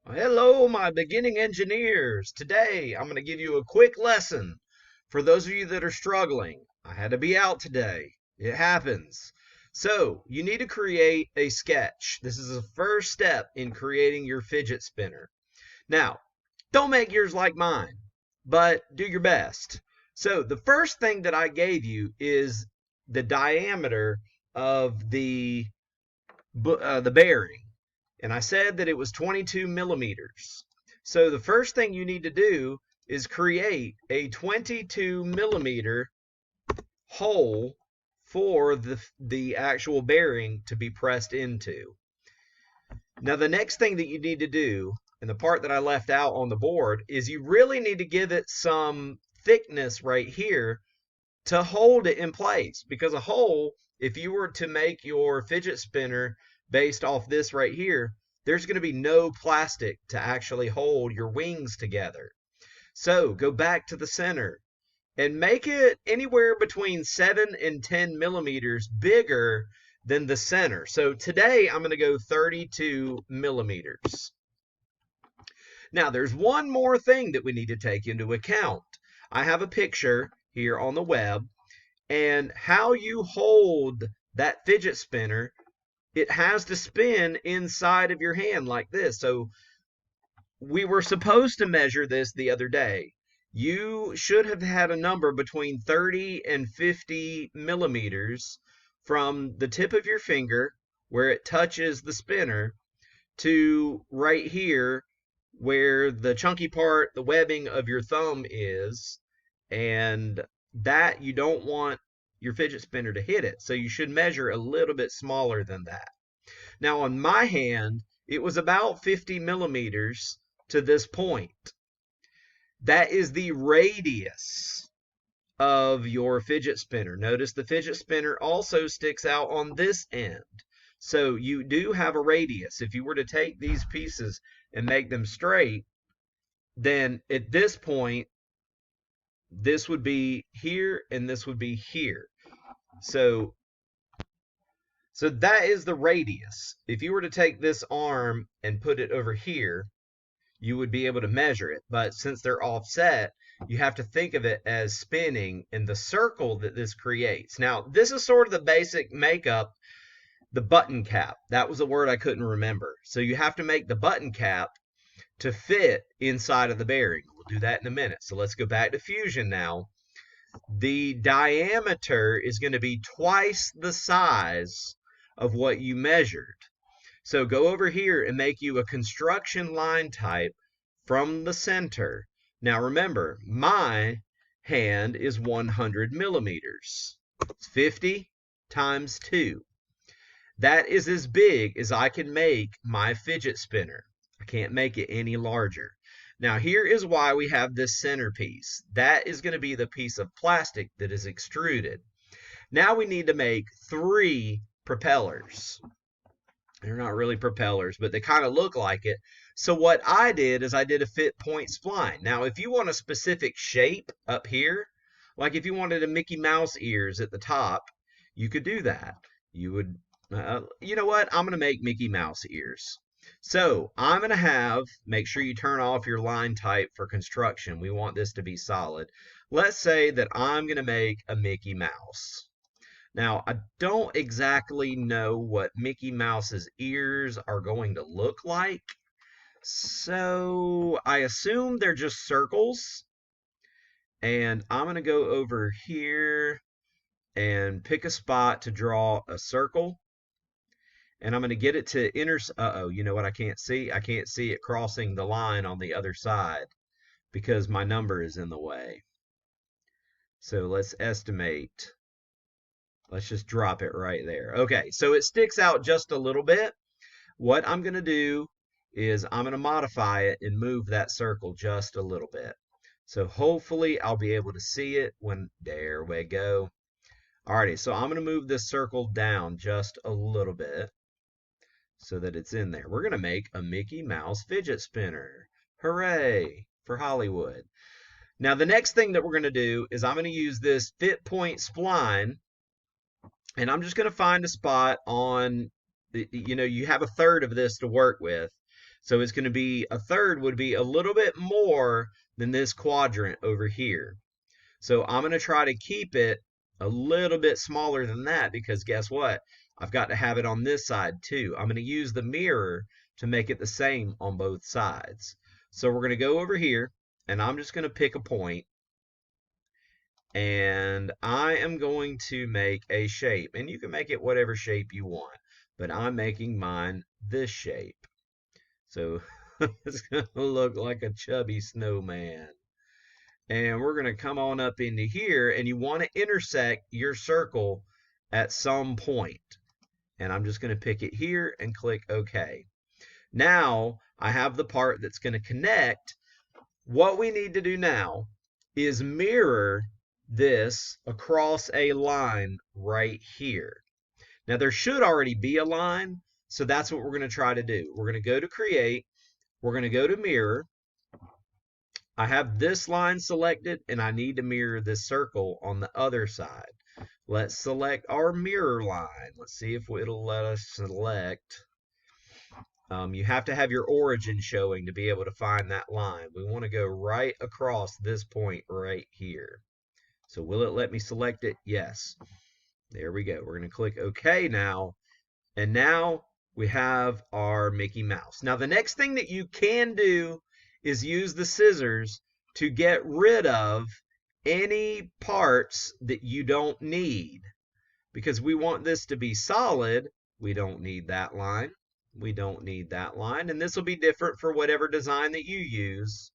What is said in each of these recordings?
Hello, my beginning engineers. Today, I'm going to give you a quick lesson for those of you that are struggling. I had to be out today. It happens. So, you need to create a sketch. This is the first step in creating your fidget spinner. Now, don't make yours like mine, but do your best. So, the first thing that I gave you is the diameter of the bearing, and I said that it was 22 millimeters. So the first thing you need to do is create a 22 millimeter hole for the actual bearing to be pressed into. Now the next thing that you need to do, and the part that I left out on the board, is you really need to give it some thickness right here to hold it in place, because a hole, if you were to make your fidget spinner based off this right here, there's going to be no plastic to actually hold your wings together. So go back to the center and make it anywhere between 7 and 10 millimeters bigger than the center. So today I'm going to go 32 millimeters. Now there's one more thing that we need to take into account. I have a picture here on the web, and how you hold that fidget spinner, it has to spin inside of your hand like this. So we were supposed to measure this the other day. You should have had a number between 30 and 50 millimeters from the tip of your finger where it touches the spinner to right here where the chunky part, the webbing of your thumb is, and that you don't want your fidget spinner to hit it. So you should measure a little bit smaller than that. Now on my hand, it was about 50 millimeters to this point. That is the radius of your fidget spinner. Notice the fidget spinner also sticks out on this end. So you do have a radius. If you were to take these pieces and make them straight, then at this point, this would be here and this would be here. So that is the radius. If you were to take this arm and put it over here, you would be able to measure it. But since they're offset, you have to think of it as spinning in the circle that this creates. Now, this is sort of the basic makeup. The button cap, that was a word I couldn't remember. So you have to make the button cap to fit inside of the bearing. We'll do that in a minute. So let's go back to Fusion now. The diameter is going to be twice the size of what you measured. So go over here and make you a construction line type from the center. Now remember, my hand is 100 millimeters. It's 50 times 2. That is as big as I can make my fidget spinner. I can't make it any larger. Now here is why we have this centerpiece. That is going to be the piece of plastic that is extruded. Now we need to make 3 propellers. They're not really propellers, but they kind of look like it. So what I did is I did a fit point spline. Now if you want a specific shape up here, like if you wanted a Mickey Mouse ears at the top, you could do that. You would, you know what? I'm going to make Mickey Mouse ears. So I'm going to make sure you turn off your line type for construction. We want this to be solid. Let's say that I'm going to make a Mickey Mouse. Now, I don't exactly know what Mickey Mouse's ears are going to look like. So I assume they're just circles. And I'm going to go over here and pick a spot to draw a circle. And I'm going to get it to uh-oh, you know what I can't see? I can't see it crossing the line on the other side because my number is in the way. So let's estimate. Let's just drop it right there. Okay, so it sticks out just a little bit. What I'm going to do is I'm going to modify it and move that circle just a little bit. So hopefully I'll be able to see it when, there we go. Alrighty, so I'm going to move this circle down just a little bit so that it's in there. We're going to make a Mickey Mouse fidget spinner. Hooray for Hollywood. Now the next thing that we're going to do is I'm going to use this fit point spline, and I'm just going to find a spot on, you have a third of this to work with. So it's going to be a third would be a little bit more than this quadrant over here. So I'm going to try to keep it a little bit smaller than that because guess what? I've got to have it on this side too. I'm going to use the mirror to make it the same on both sides. So we're going to go over here and I'm just going to pick a point and I am going to make a shape, and you can make it whatever shape you want, but I'm making mine this shape. So it's going to look like a chubby snowman. And we're going to come on up into here, and you want to intersect your circle at some point. And I'm just going to pick it here and click OK. Now I have the part that's going to connect. What we need to do now is mirror this across a line right here. Now there should already be a line, so that's what we're going to try to do. We're going to go to create, we're going to go to mirror. I have this line selected and I need to mirror this circle on the other side. Let's select our mirror line. Let's see if it'll let us select. You have to have your origin showing to be able to find that line. We want to go right across this point right here. So will it let me select it? Yes. There we go. We're going to click OK now. And now we have our Mickey Mouse. Now the next thing that you can do is use the scissors to get rid of any parts that you don't need. Because we want this to be solid, we don't need that line. We don't need that line. And this will be different for whatever design that you use.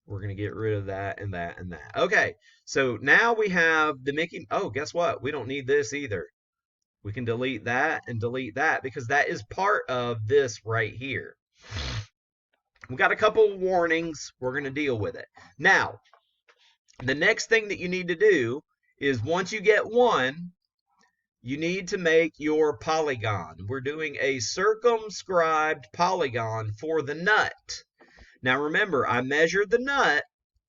We're going to get rid of that and that and that. Okay, so now we have the Mickey. Oh, guess what? We don't need this either. We can delete that and delete that because that is part of this right here. We've got a couple of warnings. We're going to deal with it. Now, the next thing that you need to do is once you get one, you need to make your polygon. We're doing a circumscribed polygon for the nut. Now remember, I measured the nut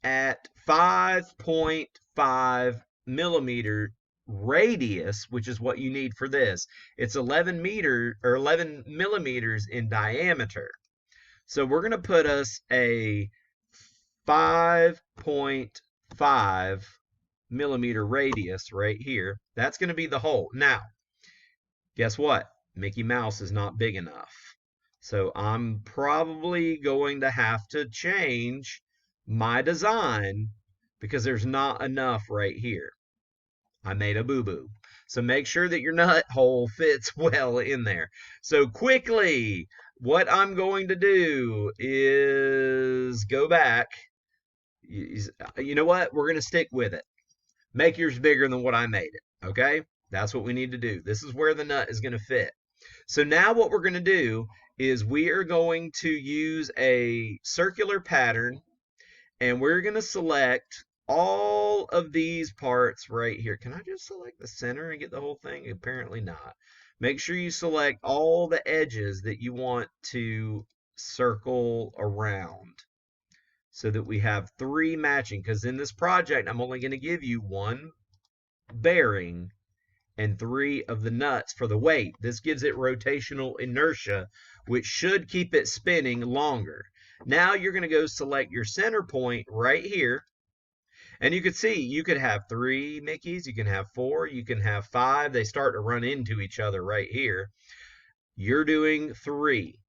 at 5.5 millimeter radius, which is what you need for this. It's 11 millimeters in diameter. So we're going to put us a 5.5 millimeter radius right here. That's going to be the hole. Now, guess what? Mickey Mouse is not big enough. So I'm probably going to have to change my design because there's not enough right here. I made a boo-boo. So make sure that your nut hole fits well in there. So quickly, what I'm going to do is go back. You know what? We're going to stick with it. Make yours bigger than what I made it. Okay? That's what we need to do. This is where the nut is going to fit. So now what we're going to do is we are going to use a circular pattern and we're going to select all of these parts right here. Can I just select the center and get the whole thing? Apparently not. Make sure you select all the edges that you want to circle around so that we have 3 matching, because in this project I'm only going to give you 1 bearing and 3 of the nuts for the weight. This gives it rotational inertia, which should keep it spinning longer. Now you're going to go select your center point right here. And you can see you could have 3 Mickeys, you can have 4, you can have 5. They start to run into each other right here. You're doing 3.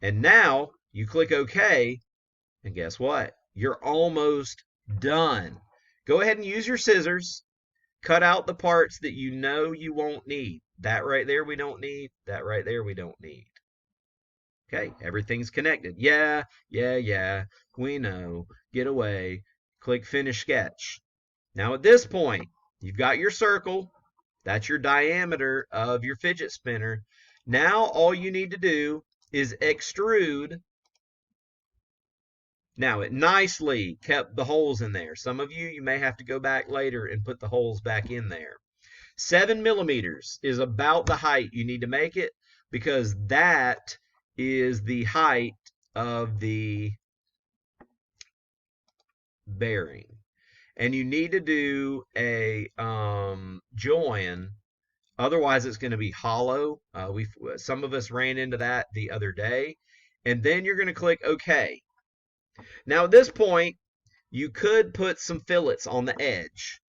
And now you click OK, and guess what? You're almost done. Go ahead and use your scissors. Cut out the parts that you know you won't need. That right there we don't need. That right there we don't need. Okay, everything's connected. Yeah, we know. Get away. Click Finish Sketch. Now at this point, you've got your circle. That's your diameter of your fidget spinner. Now all you need to do is extrude. Now it nicely kept the holes in there. Some of you may have to go back later and put the holes back in there. 7 millimeters is about the height you need to make it because that is the height of the bearing. And you need to do a join Otherwise, it's going to be hollow. Some of us ran into that the other day. And then you're going to click OK. Now, at this point, you could put some fillets on the edge.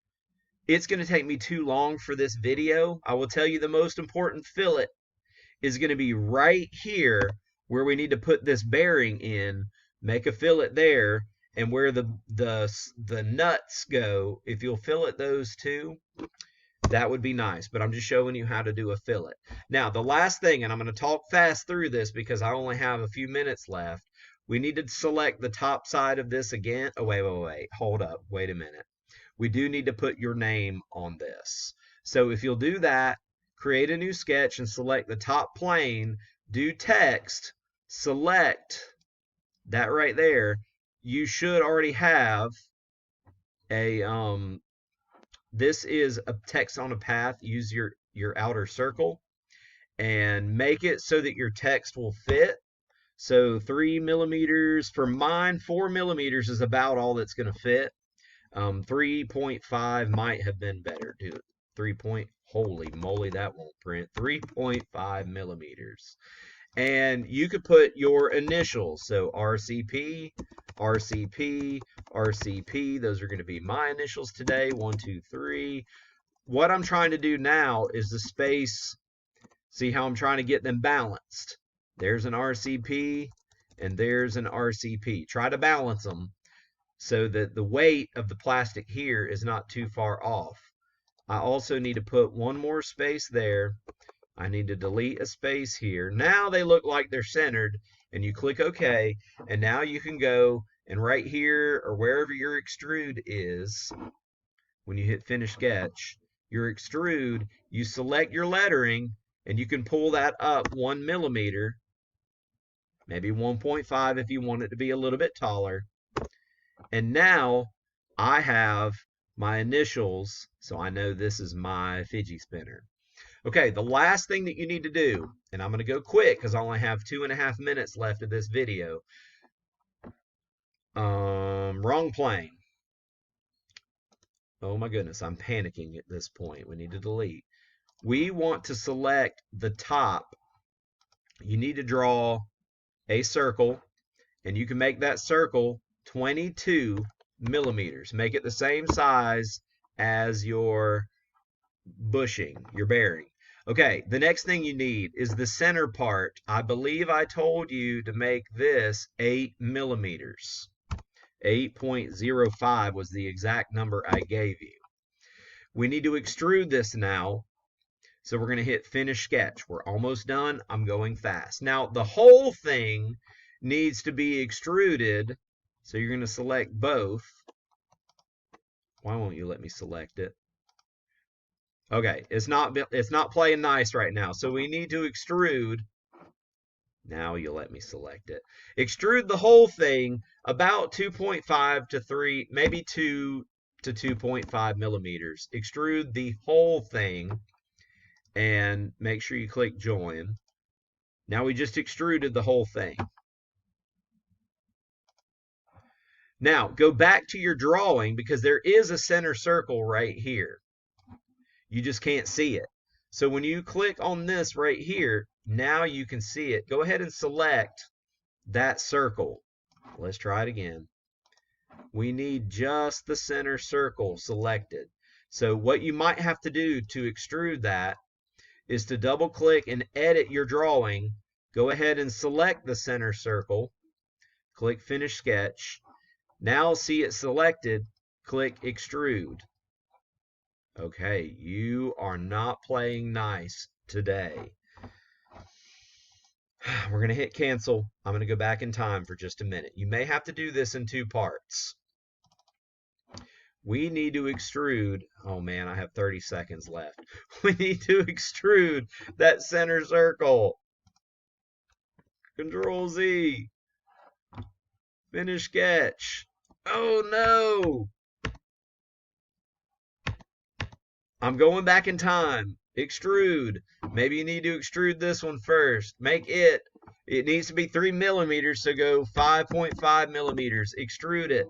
It's going to take me too long for this video. I will tell you the most important fillet is going to be right here where we need to put this bearing in. Make a fillet there, and where the nuts go, if you'll fillet those too, that would be nice. But I'm just showing you how to do a fillet. Now, the last thing, and I'm going to talk fast through this because I only have a few minutes left. We need to select the top side of this again. Oh, wait. Hold up. Wait a minute. We do need to put your name on this. So if you'll do that, create a new sketch and select the top plane, do text, select that right there. You should already have a, this is a text on a path. Use your outer circle and make it so that your text will fit. So 3 millimeters, for mine, 4 millimeters is about all that's going to fit. 3.5 might have been better. Do it. Holy moly, that won't print. 3.5 millimeters. And you could put your initials. So RCP, RCP, RCP. Those are going to be my initials today. 1, 2, 3. What I'm trying to do now is the space. See how I'm trying to get them balanced. There's an RCP and there's an RCP. Try to balance them so that the weight of the plastic here is not too far off. I also need to put one more space there. I need to delete a space here. Now they look like they're centered, and you click OK, and now you can go and right here or wherever your extrude is, when you hit Finish Sketch, your extrude, you select your lettering, and you can pull that up 1 millimeter, maybe 1.5 if you want it to be a little bit taller. And now I have my initials, so I know this is my fidget spinner. Okay, the last thing that you need to do, and I'm going to go quick because I only have 2.5 minutes left of this video. Wrong plane. Oh my goodness, I'm panicking at this point. We need to delete. We want to select the top. You need to draw a circle, and you can make that circle 22 millimeters. Make it the same size as your bushing, your bearing. Okay, the next thing you need is the center part. I believe I told you to make this 8 millimeters. 8.05 was the exact number I gave you. We need to extrude this now. So we're going to hit Finish Sketch. We're almost done. I'm going fast. Now, the whole thing needs to be extruded. So you're going to select both. Why won't you let me select it? Okay, it's not playing nice right now. So we need to extrude. Now you'll let me select it. Extrude the whole thing about 2.5 to 3, maybe 2 to 2.5 millimeters. Extrude the whole thing and make sure you click join. Now we just extruded the whole thing. Now go back to your drawing because there is a center circle right here. You just can't see it. So when you click on this right here, now you can see it. Go ahead and select that circle. Let's try it again. We need just the center circle selected. So what you might have to do to extrude that is to double click and edit your drawing. Go ahead and select the center circle. Click Finish Sketch. Now see it selected. Click Extrude. Okay, you are not playing nice today. We're going to hit cancel. I'm going to go back in time for just a minute. You may have to do this in 2 parts. We need to extrude. Oh man, I have 30 seconds left. We need to extrude that center circle. Control Z. Finish Sketch. Oh no! I'm going back in time. Extrude. Maybe you need to extrude this one first. Make it. It needs to be 3 millimeters, so go 5.5 millimeters. Extrude it.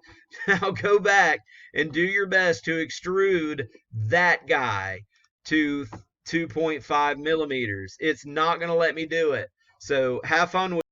Now go back and do your best to extrude that guy to 2.5 millimeters. It's not going to let me do it. So have fun with